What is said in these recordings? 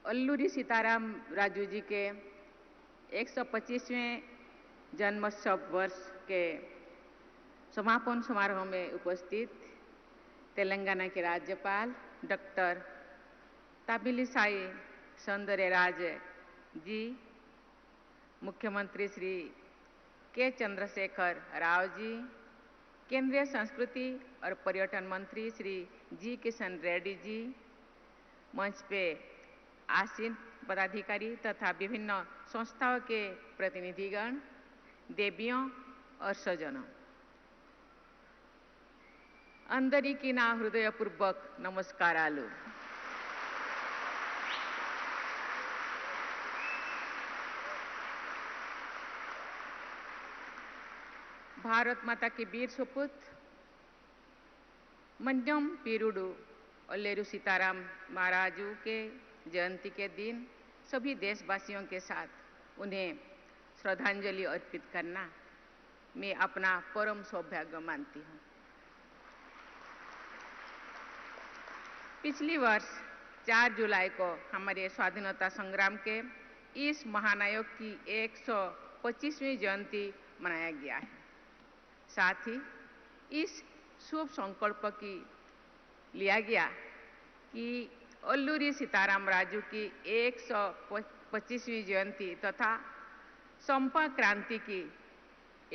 अल्लूरी सीताराम राजू जी के 125वें जन्मोत्सव वर्ष के समापन समारोह में उपस्थित तेलंगाना के राज्यपाल डॉक्टर तमिलिसाई सौंदरराज जी, मुख्यमंत्री श्री के चंद्रशेखर राव जी, केंद्रीय संस्कृति और पर्यटन मंत्री श्री जी किशन रेड्डी जी, मंच पे आसीन पदाधिकारी तथा विभिन्न संस्थाओं के प्रतिनिधिगण, देवियों और स्वजनों, अंदरिकी ना हृदयपूर्वक नमस्कारालु। भारत माता की वीर सपूत मन्यम पीरुडू अल्लेरू सीताराम महाराजू के जयंती के दिन सभी देशवासियों के साथ उन्हें श्रद्धांजलि अर्पित करना मैं अपना परम सौभाग्य मानती हूँ। पिछली वर्ष 4 जुलाई को हमारे स्वाधीनता संग्राम के इस महानायक की 125वीं जयंती मनाया गया है। साथ ही इस शुभ संकल्प की लिया गया कि अल्लूरी सीताराम राजू की 125वीं जयंती तथा संपर्क क्रांति की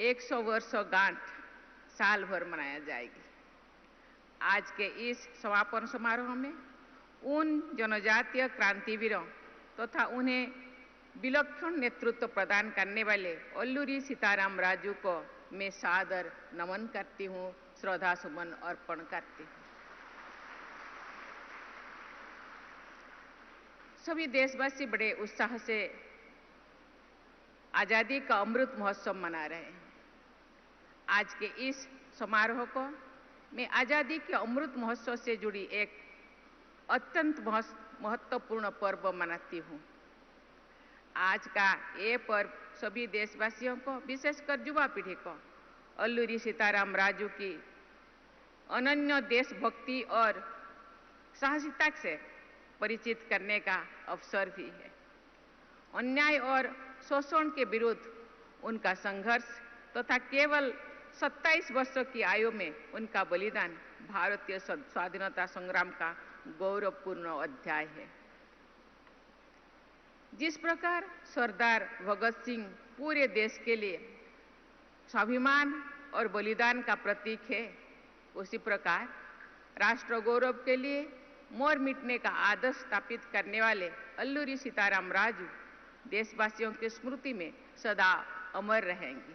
100 वर्षगांठ साल भर मनाया जाएगी। आज के इस समापन समारोह में उन जनजातीय क्रांतिवीरों तथा उन्हें विलक्षण नेतृत्व प्रदान करने वाले अल्लूरी सीताराम राजू को मैं सादर नमन करती हूँ, श्रद्धा सुमन अर्पण करती हूँ। सभी देशवासी बड़े उत्साह से आजादी का अमृत महोत्सव मना रहे हैं। आज के इस समारोह को मैं आजादी के अमृत महोत्सव से जुड़ी एक अत्यंत महत्वपूर्ण पर्व मनाती हूँ। आज का ये पर्व सभी देशवासियों को, विशेषकर युवा पीढ़ी को अल्लूरी सीताराम राजू की अनन्य देशभक्ति और साहसिकता से परिचित करने का अवसर भी है। अन्याय और शोषण के विरुद्ध उनका संघर्ष तथा केवल 27 वर्षों की आयु में उनका बलिदान भारतीय स्वाधीनता संग्राम का गौरवपूर्ण अध्याय है। जिस प्रकार सरदार भगत सिंह पूरे देश के लिए स्वाभिमान और बलिदान का प्रतीक है, उसी प्रकार राष्ट्र गौरव के लिए मोर मिटने का आदर्श स्थापित करने वाले अल्लूरी सीताराम राजू देशवासियों की स्मृति में सदा अमर रहेंगी।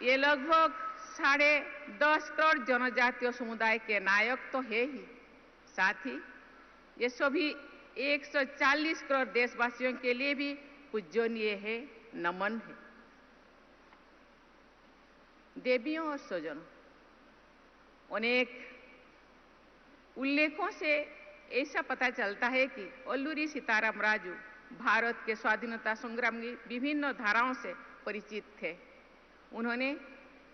ये लगभग 10.5 करोड़ जनजातीय समुदाय के नायक तो है ही, साथ ही ये सभी 140 करोड़ देशवासियों के लिए भी पूजनीय है, नमन है। देवियों और स्वजनों, अनेक उल्लेखों से ऐसा पता चलता है कि अल्लूरी सीताराम राजू भारत के स्वाधीनता संग्राम की विभिन्न धाराओं से परिचित थे। उन्होंने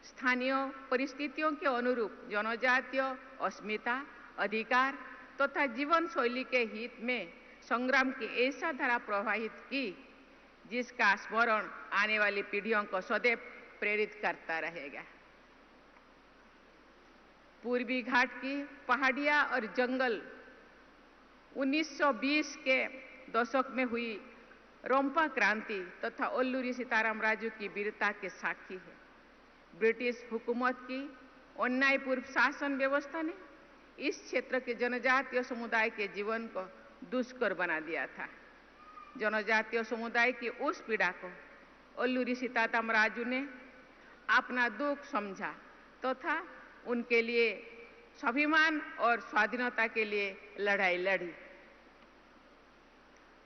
स्थानीय परिस्थितियों के अनुरूप जनजातीय अस्मिता, अधिकार तथा जीवन शैली के हित में संग्राम की ऐसा धारा प्रवाहित की जिसका स्मरण आने वाली पीढ़ियों को सदैव प्रेरित करता रहेगा। पूर्वी घाट की पहाड़ियां और जंगल 1920 के दशक में हुई रोम्पा क्रांति तथा अल्लूरी सीताराम राजू की वीरता के साक्षी है। ब्रिटिश हुकूमत की अन्यायपूर्ण शासन व्यवस्था ने इस क्षेत्र के जनजातीय समुदाय के जीवन को दुष्कर बना दिया था। जनजातीय समुदाय की उस पीड़ा को अल्लूरी सीताराम राजू ने अपना दुख समझा तथा उनके लिए स्वाभिमान और स्वाधीनता के लिए लड़ाई लड़ी।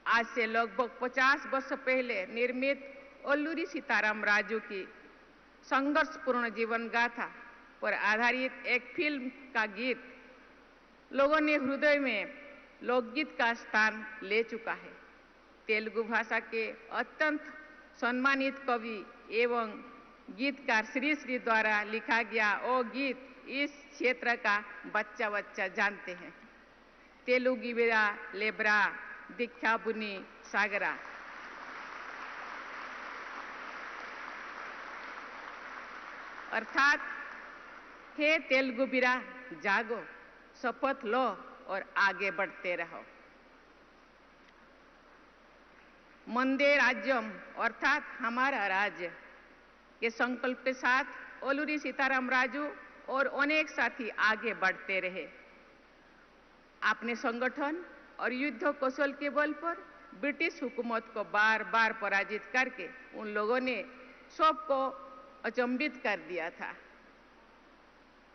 आज से लगभग 50 वर्ष पहले निर्मित अल्लूरी सीताराम राजू की संघर्षपूर्ण जीवन गाथा पर आधारित एक फिल्म का गीत लोगों ने हृदय में लोकगीत का स्थान ले चुका है। तेलुगु भाषा के अत्यंत सम्मानित कवि एवं गीतकार श्री श्री द्वारा लिखा गया वो गीत इस क्षेत्र का बच्चा बच्चा जानते हैं। तेलुगिवेरा लेब्रा दीक्षाबुनी सागरा। अर्थात हे तेलुगुबिरा जागो, शपथ लो और आगे बढ़ते रहो। मंदे राज्यम अर्थात हमारा राज्य के संकल्प के साथ ओलूरी सीताराम राजू और अनेक साथी आगे बढ़ते रहे। अपने संगठन और युद्ध कौशल के बल पर ब्रिटिश हुकूमत को बार बार पराजित करके उन लोगों ने सबको अचंभित कर दिया था।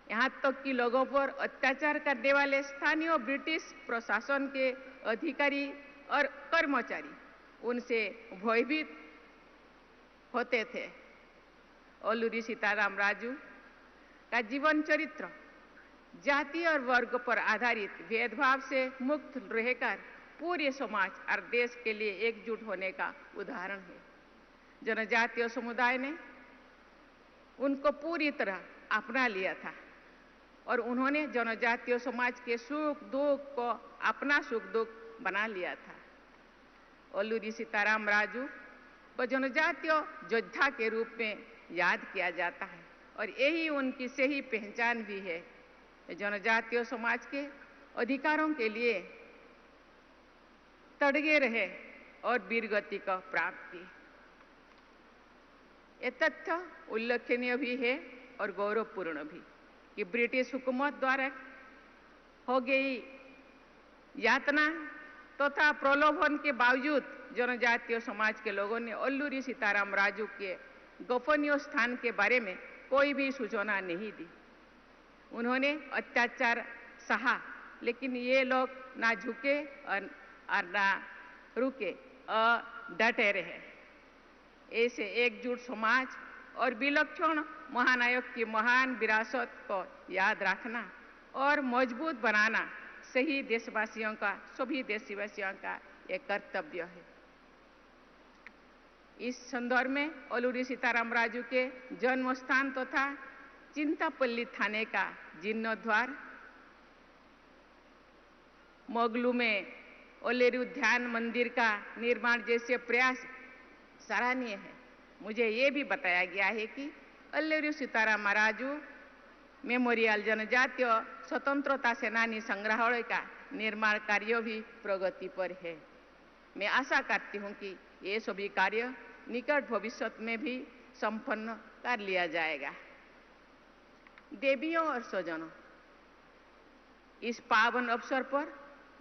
यहाँ तक कि लोगों पर अत्याचार करने वाले स्थानीय ब्रिटिश प्रशासन के अधिकारी और कर्मचारी उनसे भयभीत होते थे। ओलूरी सीताराम राजू का जीवन चरित्र जाति और वर्ग पर आधारित भेदभाव से मुक्त रहकर पूरे समाज और देश के लिए एकजुट होने का उदाहरण है। जनजातीय समुदाय ने उनको पूरी तरह अपना लिया था और उन्होंने जनजातीय समाज के सुख दुख को अपना सुख दुख बना लिया था। ओलूरी सीताराम राजू को जनजातीय योद्धा के रूप में याद किया जाता है और यही उनकी सही पहचान भी है। जनजातीय समाज के अधिकारों के लिए तड़गे रहे और वीरगति को प्राप्त की। ये तथ्य उल्लेखनीय भी है और गौरवपूर्ण भी कि ब्रिटिश हुकूमत द्वारा हो गई यातना तथा प्रलोभन के बावजूद जनजातीय समाज के लोगों ने ओलूरी सीताराम राजू के गोपनीय स्थान के बारे में कोई भी सूचना नहीं दी। उन्होंने अत्याचार सहा, लेकिन ये लोग ना झुके और ना रुके और डटे रहे। ऐसे एकजुट समाज और विलक्षण महानायक की महान विरासत को याद रखना और मजबूत बनाना सभी देशवासियों का एक कर्तव्य है। इस संदर्भ में ओलूरी सीताराम राजू के जन्म स्थान तथा चिंतापल्ली थाने का जीर्णोद्धार, मोगलू में ओलेरू ध्यान मंदिर का निर्माण जैसे प्रयास सराहनीय है। मुझे ये भी बताया गया है कि ओलेरू सीताराम राजू मेमोरियल जनजातीय स्वतंत्रता सेनानी संग्रहालय का निर्माण कार्य भी प्रगति पर है। मैं आशा करती हूँ कि ये सभी कार्य निकट भविष्य में भी संपन्न कर लिया जाएगा। देवियों और स्वजनों, इस पावन अवसर पर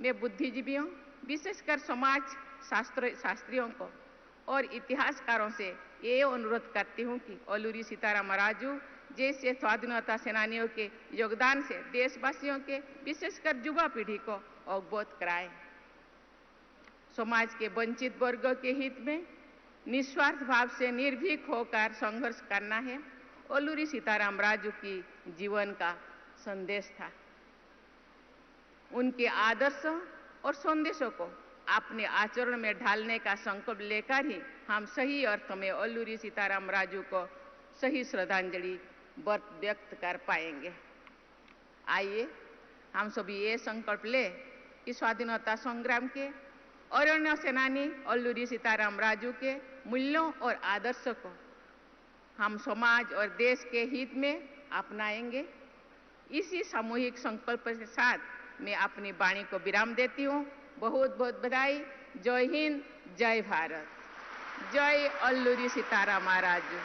मैं बुद्धिजीवियों, विशेषकर समाज शास्त्रियों को और इतिहासकारों से ये अनुरोध करती हूँ कि ओलूरी सीताराम राजू जैसे स्वाधीनता सेनानियों के योगदान से देशवासियों के विशेषकर युवा पीढ़ी को अवगत कराएं। समाज के वंचित वर्ग के हित में निस्वार्थ भाव से निर्भीक होकर संघर्ष करना है ओलूरी सीताराम राजू की जीवन का संदेश था। उनके आदर्श और संदेशों को अपने आचरण में ढालने का संकल्प लेकर ही हम सही अर्थ में ओलूरी सीताराम राजू को सही श्रद्धांजलि व्यक्त कर पाएंगे। आइए हम सभी ये संकल्प ले कि स्वाधीनता संग्राम के अरण्य सेनानी ओलूरी सीताराम राजू के मूल्यों और आदर्श को हम समाज और देश के हित में अपनाएंगे। इसी सामूहिक संकल्प के साथ मैं अपनी वाणी को विराम देती हूँ। बहुत बहुत बधाई। जय हिंद, जय भारत, जय ओलूरी सीताराम राजू।